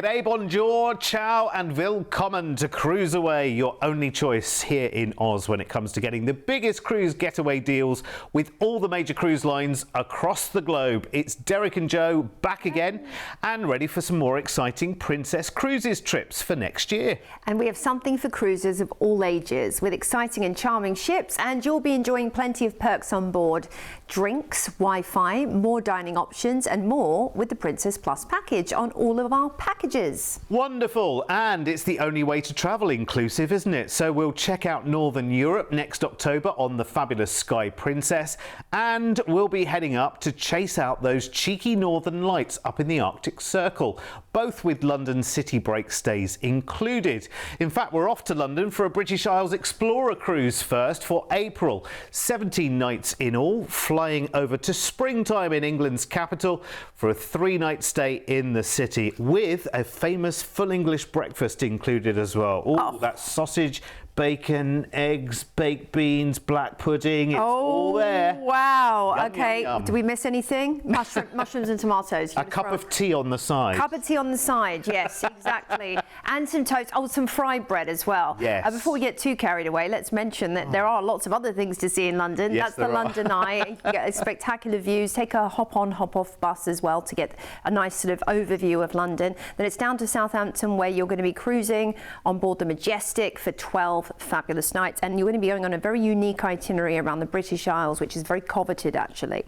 G'day, bonjour, ciao and willkommen to CruiseAway, your only choice here in Oz when it comes to getting the biggest cruise getaway deals with all the major cruise lines across the globe. It's Derek and Joe back again and ready for some more exciting Princess Cruises trips for next year. And we have something for cruisers of all ages with exciting and charming ships, and you'll be enjoying plenty of perks on board. Drinks, Wi-Fi, more dining options and more with the Princess Plus package on all of our packages. Wonderful, and it's the only way to travel inclusive, isn't it? So we'll check out Northern Europe next October on the fabulous Sky Princess, and we'll be heading up to chase out those cheeky northern lights up in the Arctic Circle, both with London city break stays included. In fact, we're off to London for a British Isles Explorer cruise first for April. 17 nights in all, flying over to springtime in England's capital for a 3-night stay in the city with a famous full English breakfast included as well. Ooh, that's sausage, bacon, eggs, baked beans, black pudding, it's all there. Wow. Yum, okay, yum, yum. Do we miss anything? Mushrooms and tomatoes. A cup of tea on the side. Cup of tea on the side, yes, exactly. And some toast, some fried bread as well. Yes. Before we get too carried away, let's mention that there are lots of other things to see in London. Yes, That's the London Eye. You can get spectacular views. Take a hop-on, hop-off bus as well to get a nice sort of overview of London. Then it's down to Southampton, where you're going to be cruising on board the Majestic for 12 fabulous nights, and you're going to be going on a very unique itinerary around the British Isles, which is very coveted actually.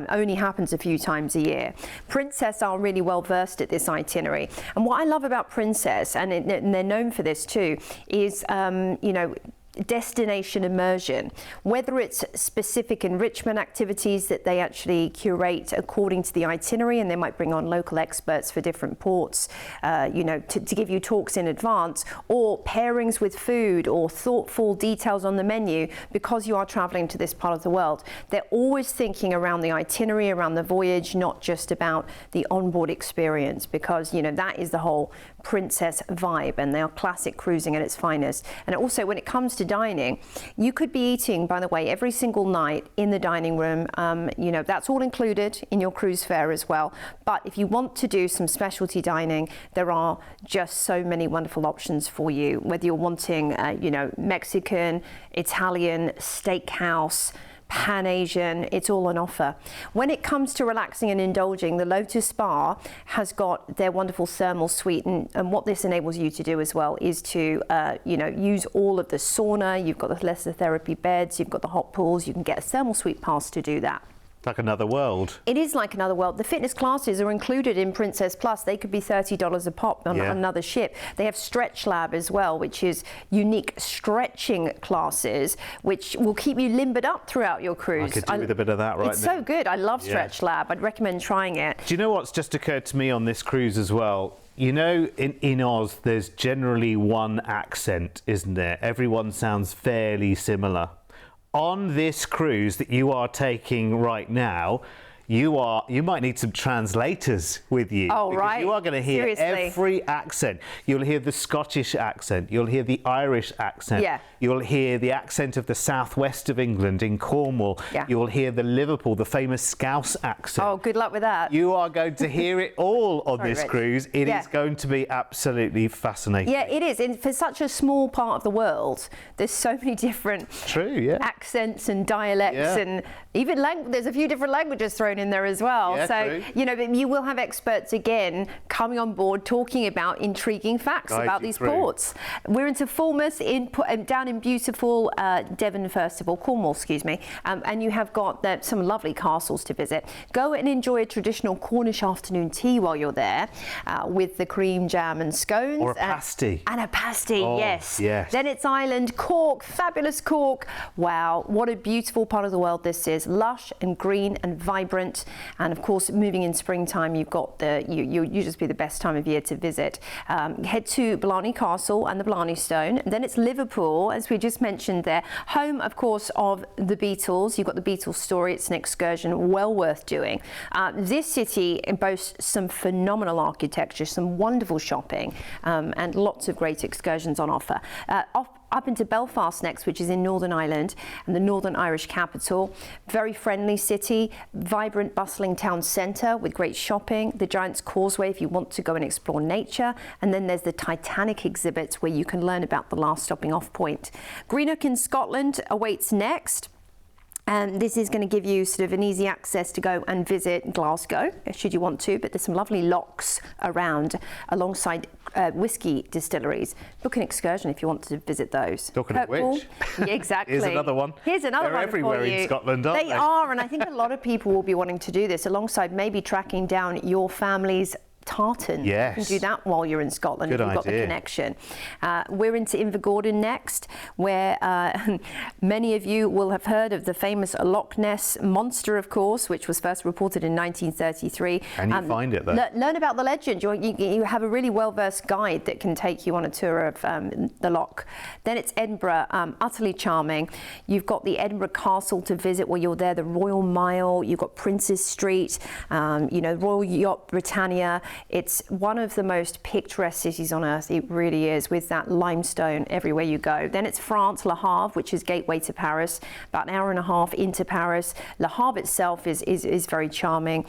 Only happens a few times a year. Princess are really well versed at this itinerary, and what I love about Princess, and they're known for this too, is you know, destination immersion, whether it's specific enrichment activities that they actually curate according to the itinerary, and they might bring on local experts for different ports, you know, to give you talks in advance, or pairings with food, or thoughtful details on the menu because you are traveling to this part of the world. They're always thinking around the itinerary, around the voyage, not just about the onboard experience, because, you know, that is the whole Princess vibe, and they are classic cruising at its finest. And also, when it comes to dining, you could be eating, by the way, every single night in the dining room. You know, that's all included in your cruise fare as well. But if you want to do some specialty dining, there are just so many wonderful options for you, whether you're wanting, you know, Mexican, Italian, steakhouse, Pan-Asian, it's all on offer. When it comes to relaxing and indulging, the Lotus Spa has got their wonderful thermal suite, and what this enables you to do as well is to, you know, use all of the sauna. You've got the lesser therapy beds, you've got the hot pools, you can get a thermal suite pass to do that. Like another world. It is like another world. The fitness classes are included in Princess Plus. They could be $30 a pop on another ship. They have Stretch Lab as well, which is unique stretching classes, which will keep you limbered up throughout your cruise. I could do with a bit of that right now. It's so good. I love Stretch Lab. I'd recommend trying it. Do you know what's just occurred to me on this cruise as well? You know, in Oz, there's generally one accent, isn't there? Everyone sounds fairly similar. On this cruise that you are taking right now, you might need some translators with you. Oh, because right. you are going to hear Seriously. every accent. You'll hear the Scottish accent. You'll hear the Irish accent. Yeah. You'll hear the accent of the southwest of England in Cornwall. Yeah. You'll hear the Liverpool, the famous Scouse accent. Oh, good luck with that. You are going to hear it all on Sorry, this Rich. cruise. It is going to be absolutely fascinating. Yeah, it is. And for such a small part of the world, there's so many different accents and dialects, and even there's a few different languages thrown in there as well. Yeah, so, true. you know, but you will have experts again coming on board talking about intriguing facts about these ports. We're into Falmouth, down in beautiful Devon, first of all, Cornwall, excuse me, and you have got some lovely castles to visit. Go and enjoy a traditional Cornish afternoon tea while you're there with the cream, jam and scones. Or a pasty. And a pasty, yes. Then it's Island, Cork, fabulous Cork. Wow, what a beautiful part of the world this is. Lush and green and vibrant. And of course, moving in springtime, you've got you just be the best time of year to visit. Head to Blarney Castle and the Blarney Stone. And then it's Liverpool, as we just mentioned there. Home, of course, of the Beatles. You've got the Beatles story. It's an excursion well worth doing. This city boasts some phenomenal architecture, some wonderful shopping, and lots of great excursions on offer. up into Belfast next, which is in Northern Ireland and the Northern Irish capital. Very friendly city, vibrant, bustling town centre with great shopping. The Giant's Causeway if you want to go and explore nature. And then there's the Titanic exhibits where you can learn about the last stopping off point. Greenock in Scotland awaits next. And this is going to give you sort of an easy access to go and visit Glasgow, should you want to, but there's some lovely locks around alongside whisky distilleries. Book an excursion if you want to visit those. Talking of which, yeah, exactly. Here's another one. Here's another They're one everywhere for you. in Scotland, aren't they? They are, and I think a lot of people will be wanting to do this alongside maybe tracking down your family's tartan. Yes. You can do that while you're in Scotland if you've got the connection. We're into Invergordon next, where many of you will have heard of the famous Loch Ness Monster, of course, which was first reported in 1933. Can you find it, though? Learn about the legend. You have a really well-versed guide that can take you on a tour of the loch. Then it's Edinburgh, utterly charming. You've got the Edinburgh Castle to visit while you're there, the Royal Mile, you've got Princes Street, Royal Yacht Britannia. It's one of the most picturesque cities on earth. It really is, with that limestone everywhere you go. Then it's France, Le Havre, which is gateway to Paris, about an hour and a half into Paris. Le Havre itself is very charming.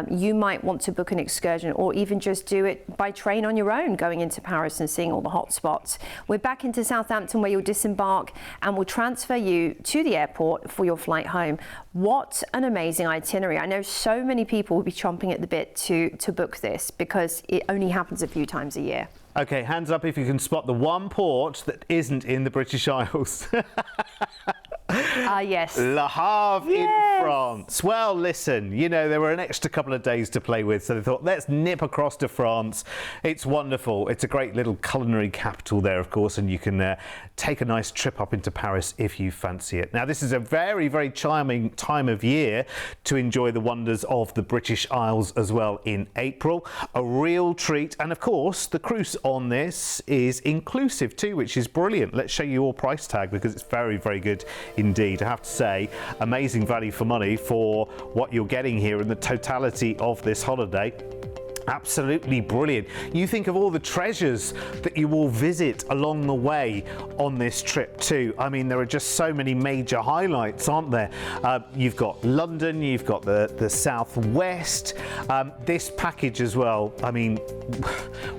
You might want to book an excursion or even just do it by train on your own, going into Paris and seeing all the hot spots. We're back into Southampton where you'll disembark and we'll transfer you to the airport for your flight home. What an amazing itinerary. I know so many people will be chomping at the bit to book this because it only happens a few times a year. Okay, hands up if you can spot the one port that isn't in the British Isles. Yes. Le Havre Yes. in France. Well, listen, there were an extra couple of days to play with, so they thought, let's nip across to France. It's wonderful. It's a great little culinary capital there, of course, and you can take a nice trip up into Paris if you fancy it. Now, this is a very, very charming time of year to enjoy the wonders of the British Isles as well in April. A real treat. And, of course, the cruise on this is inclusive too, which is brilliant. Let's show you your price tag because it's very, very good indeed. I have to say, amazing value for money for what you're getting here and the totality of this holiday. Absolutely brilliant. You think of all the treasures that you will visit along the way on this trip too. I mean, there are just so many major highlights, aren't there? You've got London, you've got the southwest. This package as well, I mean,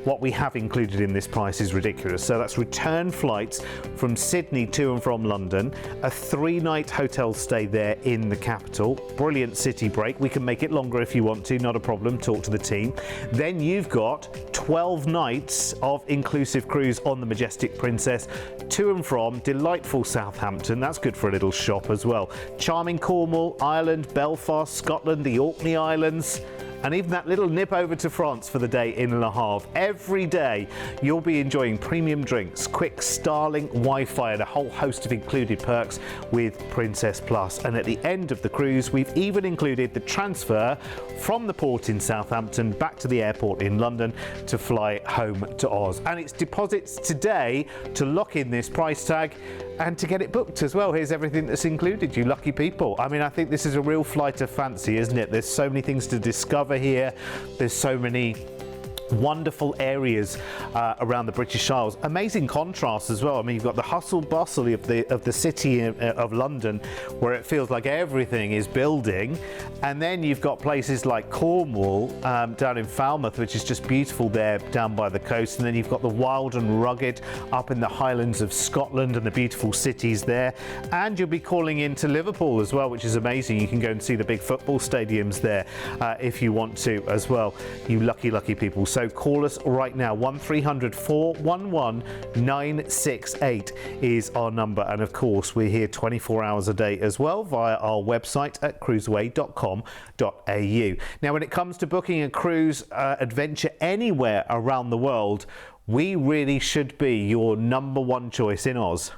what we have included in this price is ridiculous. So that's return flights from Sydney to and from London, a 3-night hotel stay there in the capital, brilliant city break. We can make it longer if you want to, not a problem, talk to the team. Then you've got 12 nights of inclusive cruise on the Majestic Princess to and from delightful Southampton. That's good for a little shop as well. Charming Cornwall, Ireland, Belfast, Scotland, the Orkney Islands, and even that little nip over to France for the day in Le Havre. Every day you'll be enjoying premium drinks, quick Starlink Wi-Fi and a whole host of included perks with Princess Plus. And at the end of the cruise, we've even included the transfer from the port in Southampton back to the airport in London to fly home to Oz. And it's deposits today to lock in this price tag and to get it booked as well. Here's everything that's included, you lucky people. I mean, I think this is a real flight of fancy, isn't it? There's so many things to discover here. There's so many wonderful areas around the British Isles. Amazing contrast as well. I mean, you've got the hustle bustle of the city of London, where it feels like everything is building, and then you've got places like Cornwall down in Falmouth, which is just beautiful there down by the coast, and then you've got the wild and rugged up in the Highlands of Scotland and the beautiful cities there. And you'll be calling into Liverpool as well, which is amazing. You can go and see the big football stadiums there if you want to as well, you lucky people. So call us right now. 1300 411 968 is our number. And of course, we're here 24 hours a day as well via our website at cruiseaway.com.au. Now, when it comes to booking a cruise adventure anywhere around the world, we really should be your number one choice in Oz.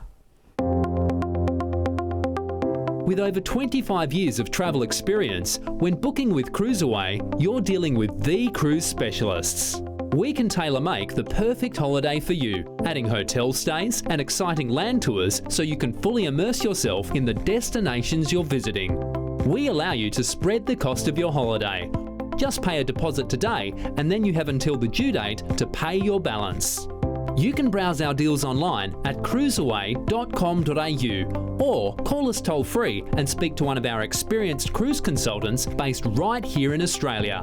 With over 25 years of travel experience, when booking with CruiseAway, you're dealing with the cruise specialists. We can tailor-make the perfect holiday for you, adding hotel stays and exciting land tours so you can fully immerse yourself in the destinations you're visiting. We allow you to spread the cost of your holiday. Just pay a deposit today and then you have until the due date to pay your balance. You can browse our deals online at cruiseaway.com.au or call us toll free and speak to one of our experienced cruise consultants based right here in Australia.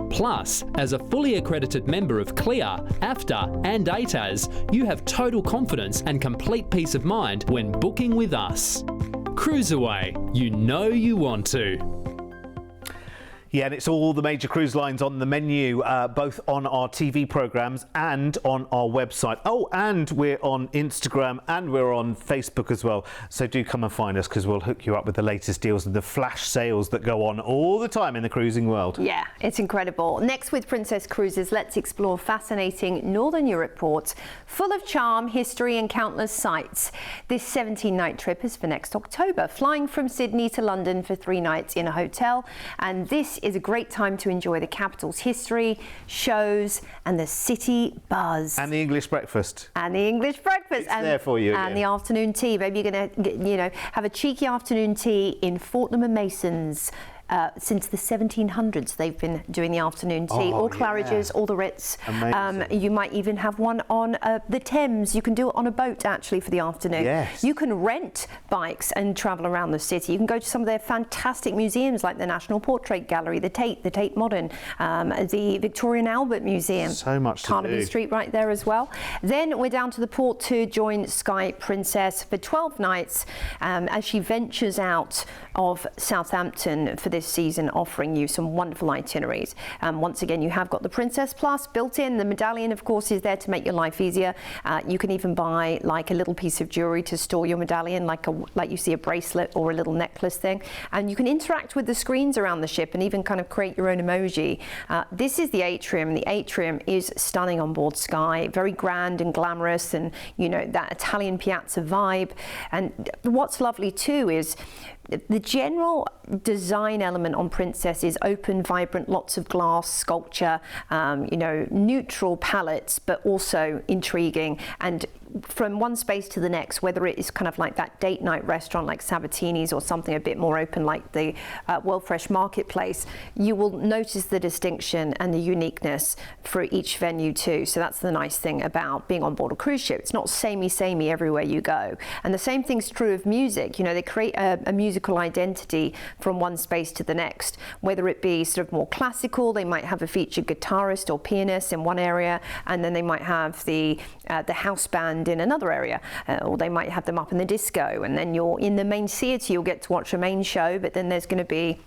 Plus, as a fully accredited member of CLIA, AFTA and ATAS, you have total confidence and complete peace of mind when booking with us. CruiseAway, you know you want to. Yeah, and it's all the major cruise lines on the menu, both on our TV programmes and on our website. Oh, and we're on Instagram and we're on Facebook as well. So do come and find us, because we'll hook you up with the latest deals and the flash sales that go on all the time in the cruising world. Yeah, it's incredible. Next with Princess Cruises, let's explore fascinating Northern Europe ports full of charm, history and countless sights. This 17-night trip is for next October, flying from Sydney to London for 3 nights in a hotel. And this is a great time to enjoy the capital's history, shows and the city buzz. And the English breakfast. And the English breakfast. It's there for you. And the afternoon tea. Maybe you're going to, have a cheeky afternoon tea in Fortnum and Mason's. Since the 1700s, they've been doing the afternoon tea. All Claridge's, all the Ritz. You might even have one on the Thames. You can do it on a boat, actually, for the afternoon. Yes. You can rent bikes and travel around the city. You can go to some of their fantastic museums, like the National Portrait Gallery, the Tate Modern, the Victoria and Albert Museum. So much to Carnaby do. Street right there as well. Then we're down to the port to join Sky Princess for 12 nights as she ventures out of Southampton for this season, offering you some wonderful itineraries. Once again, you have got the Princess Plus built in. The medallion, of course, is there to make your life easier. You can even buy like a little piece of jewelry to store your medallion, like you see a bracelet or a little necklace thing. And you can interact with the screens around the ship and even kind of create your own emoji. This is the atrium. The atrium is stunning on board Sky, very grand and glamorous, and that Italian piazza vibe. And what's lovely too is the general design element on Princess is open, vibrant, lots of glass, sculpture, neutral palettes, but also intriguing. And from one space to the next, whether it is kind of like that date night restaurant like Sabatini's or something a bit more open like the World Fresh Marketplace, you will notice the distinction and the uniqueness for each venue too. So that's the nice thing about being on board a cruise ship. It's not samey everywhere you go. And the same thing's true of music. They create a musical identity from one space to the next, whether it be sort of more classical. They might have a featured guitarist or pianist in one area, and then they might have the house band in another area, or they might have them up in the disco, and then you're in the main theatre, you'll get to watch a main show, but then there's going to be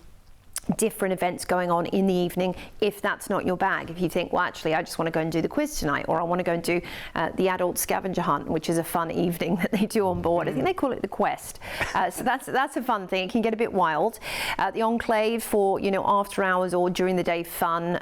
different events going on in the evening if that's not your bag. If you think, well, actually I just want to go and do the quiz tonight, or I want to go and do the adult scavenger hunt, which is a fun evening that they do on board. I think they call it the quest. So that's a fun thing. It can get a bit wild. The enclave for after hours or during the day fun,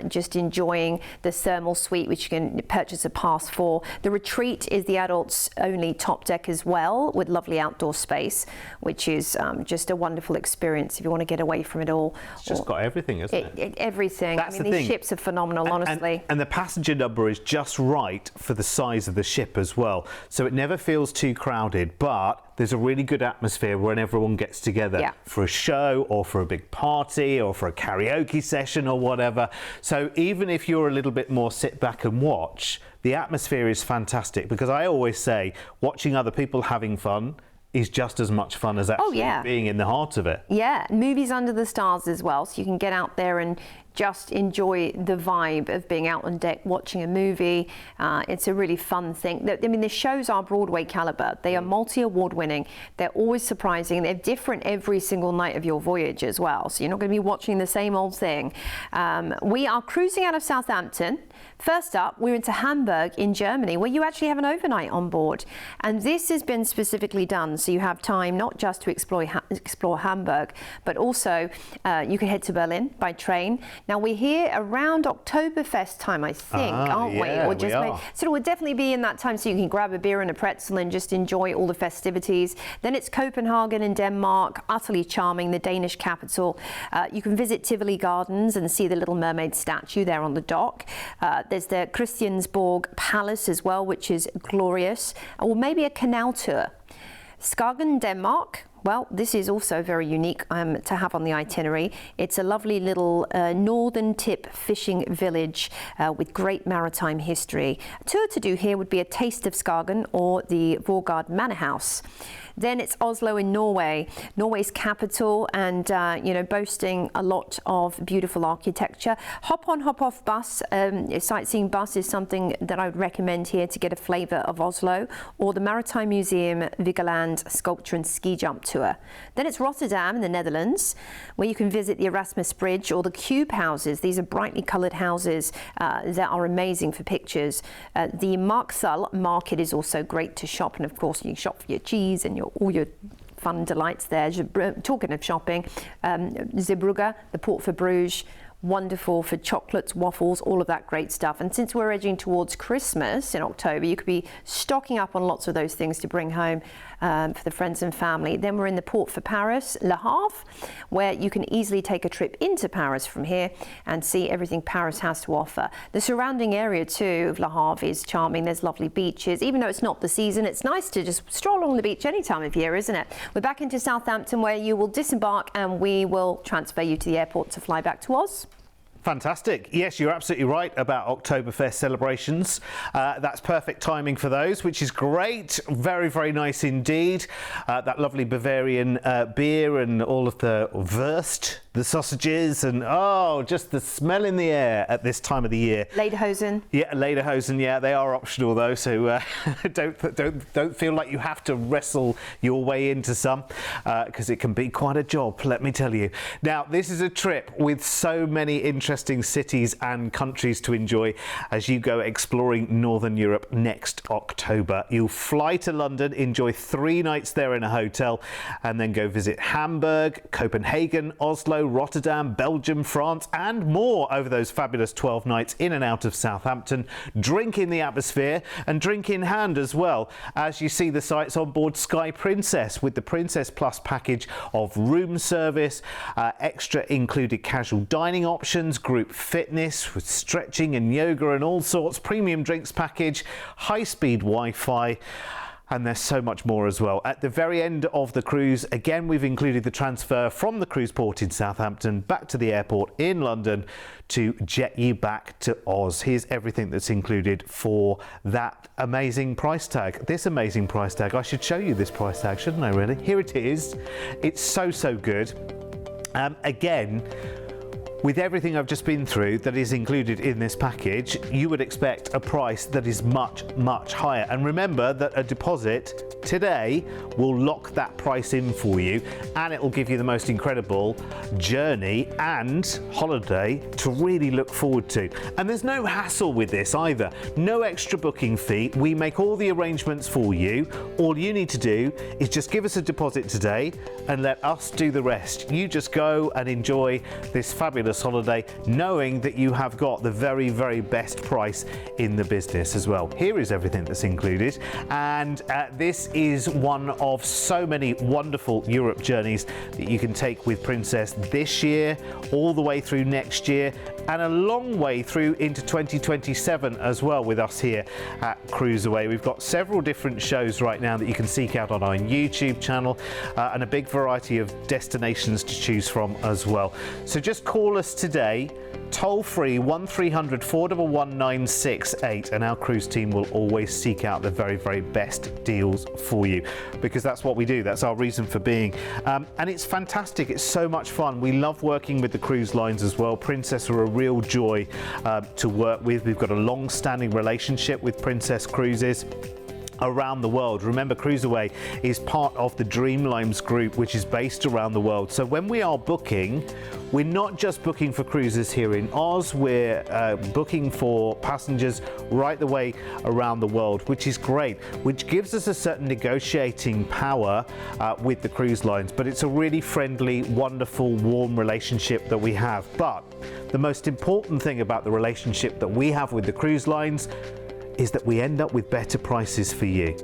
just enjoying the thermal suite, which you can purchase a pass for. The retreat is the adults only top deck as well, with lovely outdoor space, which is just a wonderful experience if you want to get away from it all. It's just got everything, isn't it? Everything. That's these the thing. ships are phenomenal, honestly. And the passenger number is just right for the size of the ship as well. So it never feels too crowded, but there's a really good atmosphere when everyone gets together for a show or for a big party or for a karaoke session or whatever. So even if you're a little bit more sit back and watch, the atmosphere is fantastic, because I always say watching other people having fun is just as much fun as actually being in the heart of it. Yeah, movies under the stars as well, so you can get out there and just enjoy the vibe of being out on deck watching a movie. It's a really fun thing. The shows are Broadway caliber. They are multi-award winning. They're always surprising. They're different every single night of your voyage as well, so you're not going to be watching the same old thing. We are cruising out of Southampton. First up, we're into Hamburg in Germany, where you actually have an overnight on board. And this has been specifically done so you have time not just to explore Hamburg, but also you can head to Berlin by train. Now, we're here around Oktoberfest time, I think, aren't we? Yeah, or just we are. So we'll definitely be in that time, so you can grab a beer and a pretzel and just enjoy all the festivities. Then it's Copenhagen in Denmark, utterly charming, the Danish capital. You can visit Tivoli Gardens and see the Little Mermaid statue there on the dock. There's the Christiansborg Palace as well, which is glorious. Or maybe a canal tour. Skagen, Denmark, Well, this is also very unique to have on the itinerary. It's a lovely little northern tip fishing village with great maritime history. A tour to do here would be a taste of Skagen or the Vårgård Manor House. Then it's Oslo in Norway, Norway's capital, and boasting a lot of beautiful architecture. Hop-on, hop-off bus, sightseeing bus is something that I would recommend here to get a flavour of Oslo, or the Maritime Museum Vigeland Sculpture and Ski Jump Tour. Then it's Rotterdam in the Netherlands, where you can visit the Erasmus Bridge or the Cube houses. These are brightly coloured houses that are amazing for pictures. The Marktthal market is also great to shop, and of course you can shop for your cheese and all your fun delights there. Talking of shopping, Zeebrugge, the port for Bruges, wonderful for chocolates, waffles, all of that great stuff. And since we're edging towards Christmas in October, you could be stocking up on lots of those things to bring home for the friends and family. Then we're in the port for Paris, Le Havre, where you can easily take a trip into Paris from here and see everything Paris has to offer. The surrounding area too of Le Havre is charming. There's lovely beaches. Even though it's not the season, it's nice to just stroll along the beach any time of year, isn't it? We're back into Southampton, where you will disembark and we will transfer you to the airport to fly back to Oz. Fantastic. Yes, you're absolutely right about Oktoberfest celebrations. That's perfect timing for those, which is great. Very, very nice indeed. That lovely Bavarian beer and all of the Wurst, the sausages, and just the smell in the air at this time of the year. Lederhosen. Yeah, Lederhosen. Yeah, they are optional though, so don't feel like you have to wrestle your way into some, because it can be quite a job, let me tell you. Now, this is a trip with so many interesting cities and countries to enjoy as you go exploring Northern Europe next October. You'll fly to London, enjoy 3 nights there in a hotel, and then go visit Hamburg, Copenhagen, Oslo, Rotterdam, Belgium, France, and more over those fabulous 12 nights in and out of Southampton. Drink in the atmosphere and drink in hand as well as you see the sights on board Sky Princess with the Princess Plus package of room service, extra included casual dining options, group fitness with stretching and yoga and all sorts, premium drinks package, high-speed Wi-Fi, and there's so much more as well. At the very end of the cruise, again, we've included the transfer from the cruise port in Southampton back to the airport in London to jet you back to Oz. Here's everything that's included for that amazing price tag. This amazing price tag. I should show you this price tag, shouldn't I, really? Here it is. It's so, so good. Again, with everything I've just been through that is included in this package, you would expect a price that is much, much higher. And remember that a deposit today will lock that price in for you, and it will give you the most incredible journey and holiday to really look forward to. And there's no hassle with this either. No extra booking fee. We make all the arrangements for you. All you need to do is just give us a deposit today and let us do the rest. You just go and enjoy this fabulous holiday, knowing that you have got the very, very best price in the business as well. Here is everything that's included, and this is one of so many wonderful Europe journeys that you can take with Princess this year, all the way through next year, and a long way through into 2027 as well with us here at CruiseAway. We've got several different shows right now that you can seek out on our YouTube channel, and a big variety of destinations to choose from as well. So just call us today, toll free 1300 411 968, and our cruise team will always seek out the very, very best deals for you, because that's what we do. That's our reason for being. And it's fantastic. It's so much fun. We love working with the cruise lines as well. Princess are a real joy to work with. We've got a long-standing relationship with Princess Cruises around the world. Remember, CruiseAway is part of the Dreamlines group, which is based around the world. So when we are booking, we're not just booking for cruises here in Oz, we're booking for passengers right the way around the world, which is great, which gives us a certain negotiating power with the cruise lines. But it's a really friendly, wonderful, warm relationship that we have. But the most important thing about the relationship that we have with the cruise lines is that we end up with better prices for you.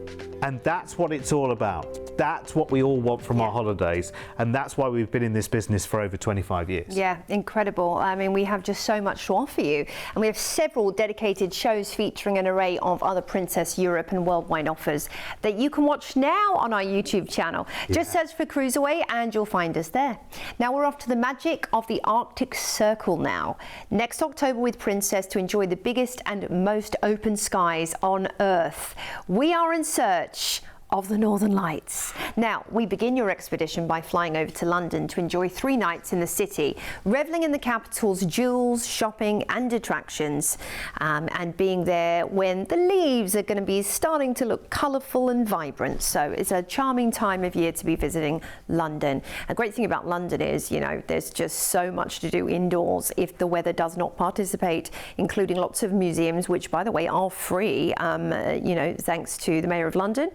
And that's what it's all about. That's what we all want from our holidays, and that's why we've been in this business for over 25 years. Yeah, incredible. I mean, we have just so much to offer you, and we have several dedicated shows featuring an array of other Princess Europe and worldwide offers that you can watch now on our YouTube channel. Just search for CruiseAway and you'll find us there. Now we're off to the magic of the Arctic Circle now. Next October with Princess to enjoy the biggest and most open skies on Earth. We are in search of the Northern Lights. Now, we begin your expedition by flying over to London to enjoy 3 nights in the city, revelling in the capital's jewels, shopping and attractions, and being there when the leaves are going to be starting to look colourful and vibrant. So it's a charming time of year to be visiting London. A great thing about London is, you know, there's just so much to do indoors if the weather does not participate, including lots of museums, which, by the way, are free, you know, thanks to the Mayor of London.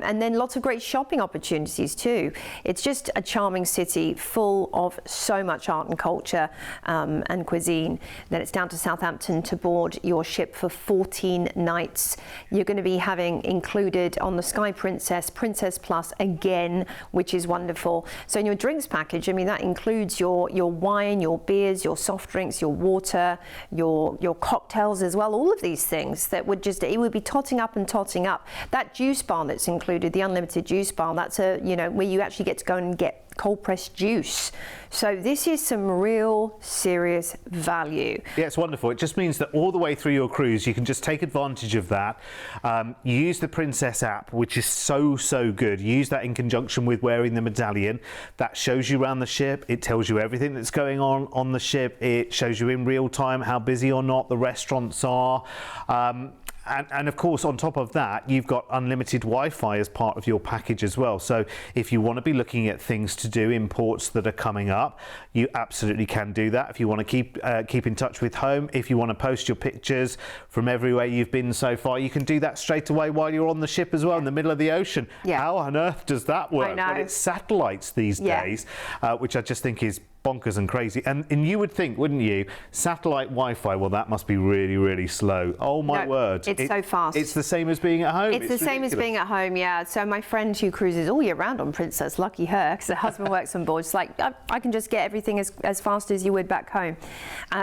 And then lots of great shopping opportunities too. It's just a charming city full of so much art and culture and cuisine. Then it's down to Southampton to board your ship for 14 nights. You're going to be having included on the Sky Princess, Princess Plus again, which is wonderful. So in your drinks package, I mean, that includes your wine, your beers, your soft drinks, your water, your cocktails as well. All of these things that would just, it would be totting up and totting up. That juice bar that's included, the unlimited juice bar, that's you know, where you actually get to go and get cold pressed juice. So this is some real serious value. Yeah, it's wonderful. It just means that all the way through your cruise you can just take advantage of that. Use the Princess app, which is so good. Use that in conjunction with wearing the medallion. That shows you around the ship. It tells you everything that's going on the ship. It shows you in real time how busy or not the restaurants are. And of course, on top of that, you've got unlimited Wi-Fi as part of your package as well. So if you want to be looking at things to do in ports that are coming up, you absolutely can do that. If you want to keep in touch with home, if you want to post your pictures from everywhere you've been so far, you can do that straight away while you're on the ship as well, in the middle of the ocean. How on earth does that work? I know. Well, it's satellites these days, which I just think is bonkers and crazy. And you would think, wouldn't you, satellite Wi-Fi, well, that must be really slow. Oh my word. It's so fast. It's the same as being at home. It's the same as being at home, yeah. So my friend who cruises all year round on Princess, lucky her, because her husband works on board, she's like, I can just get everything as fast as you would back home.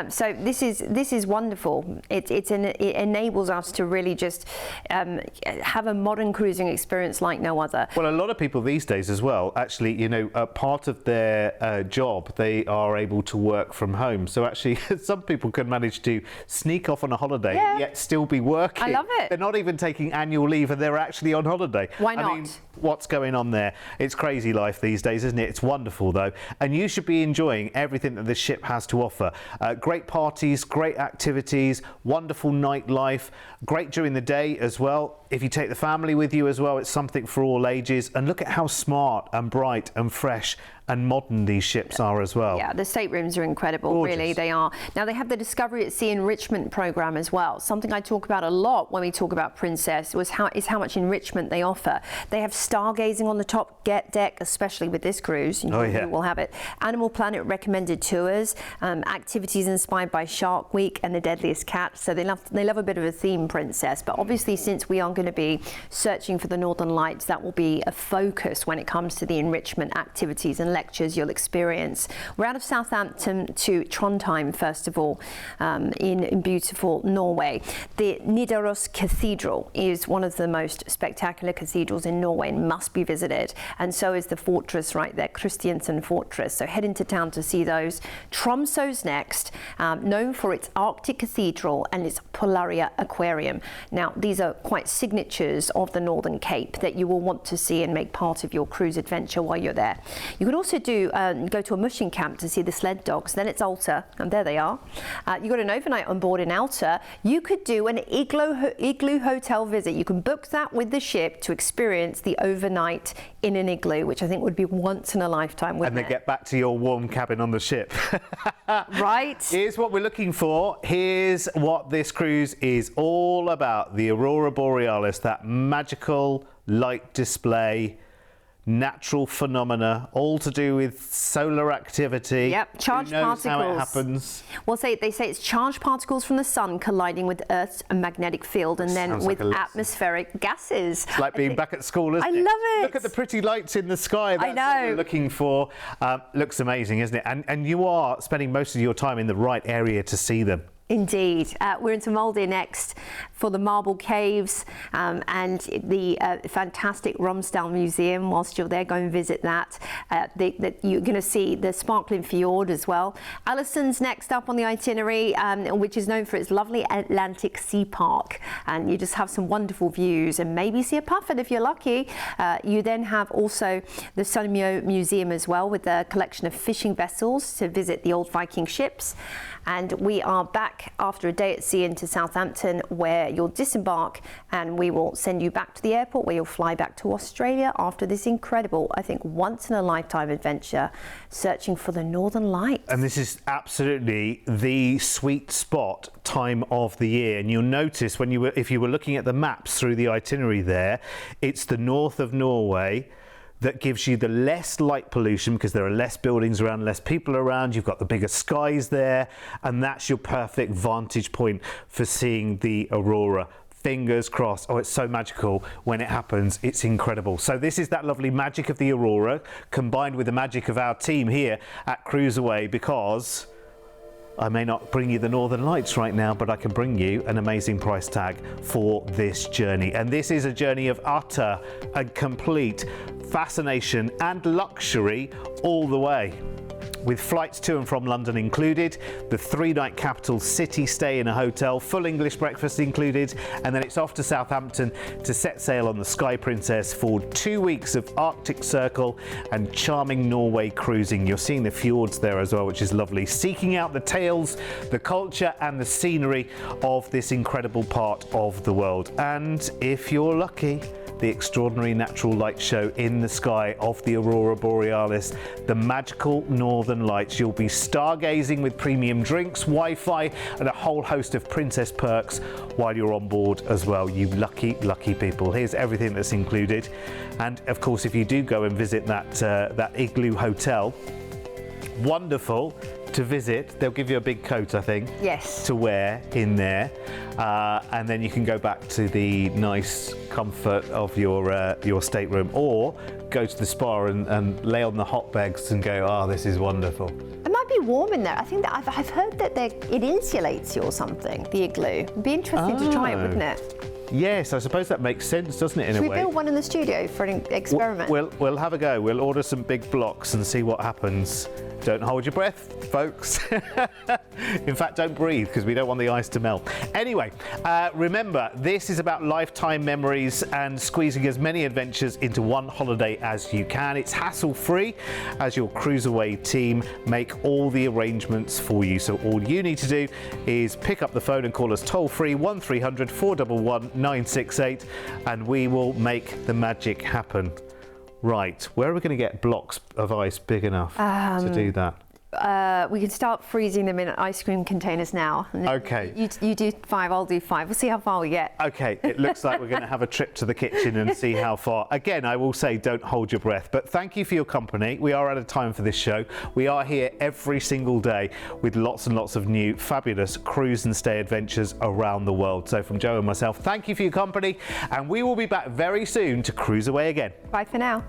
So this is wonderful. It enables us to really just have a modern cruising experience like no other. Well, a lot of people these days as well, actually, you know, part of their job, they are able to work from home. So actually, some people can manage to sneak off on a holiday yet still be working. I love it. They're not even taking annual leave and they're actually on holiday. Why not? I mean, what's going on there? It's crazy life these days, isn't it? It's wonderful though. And you should be enjoying everything that this ship has to offer. Great parties, great activities, wonderful nightlife, great during the day as well. If you take the family with you as well, it's something for all ages. And look at how smart and bright and fresh and modern these ships are as well. Yeah, the staterooms are incredible. Gorgeous. Really, they are. Now they have the Discovery at Sea enrichment program as well. Something I talk about a lot when we talk about Princess is how much enrichment they offer. They have stargazing on the top deck, especially with this cruise. You know, you will have it. Animal Planet recommended tours, activities inspired by Shark Week and the Deadliest Cat. So they love a bit of a theme, Princess. But obviously, since we are going to be searching for the Northern Lights, that will be a focus when it comes to the enrichment activities and lectures you'll experience. We're out of Southampton to Trondheim, first of all, in beautiful Norway. The Nidaros Cathedral is one of the most spectacular cathedrals in Norway and must be visited, and so is the fortress right there, Kristiansand Fortress. So head into town to see those. Tromso's next, known for its Arctic Cathedral and its Polaria Aquarium. Now, these are quite signatures of the Northern Cape that you will want to see and make part of your cruise adventure while you're there. You could also go to a mushing camp to see the sled dogs. Then it's Alta, and there they are. You got an overnight on board in Alta. You could do an igloo hotel visit. You can book that with the ship to experience the overnight in an igloo, which I think would be once in a lifetime, wouldn't it? And then get back to your warm cabin on the ship. Right. Here's what we're looking for. Here's what this cruise is all about. The Aurora Borealis, that magical light display. natural phenomena, all to do with solar activity. Yep, charged Who knows particles. how it happens? Well, they say it's charged particles from the sun colliding with Earth's magnetic field and then Sounds with like a lesson. atmospheric gases. It's like being back at school, isn't I it? love it. Look at the pretty lights in the sky. That's know. what we're looking for. Looks amazing, isn't it? And you are spending most of your time in the right area to see them. Indeed. We're into Molde next for the marble caves and the fantastic Romsdal Museum. Whilst you're there, go and visit that. You're going to see the sparkling fjord as well. Alison's next up on the itinerary, which is known for its lovely Atlantic Sea Park. And you just have some wonderful views and maybe see a puffin if you're lucky. You then have also the Sunmyo Museum as well, with a collection of fishing vessels to visit the old Viking ships. And we are back after a day at sea into Southampton, where you'll disembark and we will send you back to the airport, where you'll fly back to Australia after this incredible, I think, once in a lifetime adventure searching for the Northern Lights. And this is absolutely the sweet spot time of the year. And you'll notice if you were looking at the maps through the itinerary there, it's the north of Norway that gives you the less light pollution because there are less buildings around, less people around, you've got the bigger skies there, and that's your perfect vantage point for seeing the aurora. Fingers crossed. Oh, it's so magical when it happens. It's incredible. So this is that lovely magic of the aurora combined with the magic of our team here at CruiseAway, because I may not bring you the Northern Lights right now, but I can bring you an amazing price tag for this journey. And this is a journey of utter and complete fascination and luxury all the way. With flights to and from London included, the 3-night capital city stay in a hotel, full English breakfast included, and then it's off to Southampton to set sail on the Sky Princess for 2 weeks of Arctic Circle and charming Norway cruising. You're seeing the fjords there as well, which is lovely. Seeking out the tales, the culture and the scenery of this incredible part of the world. And if you're lucky, the extraordinary natural light show in the sky of the Aurora Borealis, the magical Northern Lights. You'll be stargazing with premium drinks, Wi-Fi and a whole host of princess perks while you're on board as well. You lucky, lucky people. Here's everything that's included. And of course, if you do go and visit that Igloo Hotel, wonderful to visit. They'll give you a big coat, I think, Yes. to wear in there, and then you can go back to the nice comfort of your stateroom, or go to the spa and lay on the hot beds and go, oh, this is wonderful. It might be warm in there. I think that I've heard that it insulates you or something, the igloo. It'd be interesting to try it, wouldn't it? Yes, I suppose that makes sense, doesn't it, in Should a we way? build one in the studio for an experiment? We'll have a go. We'll order some big blocks and see what happens. Don't hold your breath, folks. In fact, don't breathe, because we don't want the ice to melt. Anyway, remember, this is about lifetime memories and squeezing as many adventures into one holiday as you can. It's hassle-free as your CruiseAway team make all the arrangements for you. So all you need to do is pick up the phone and call us toll-free 1300 411 968, and we will make the magic happen. Right, where are we going to get blocks of ice big enough to do that? We can start freezing them in ice cream containers now. Okay. You do 5, I'll do 5. We'll see how far we get. Okay, it looks like we're going to have a trip to the kitchen and see how far. Again, I will say don't hold your breath, but thank you for your company. We are out of time for this show. We are here every single day with lots and lots of new fabulous cruise and stay adventures around the world. So from Joe and myself, thank you for your company, and we will be back very soon to CruiseAway again. Bye for now.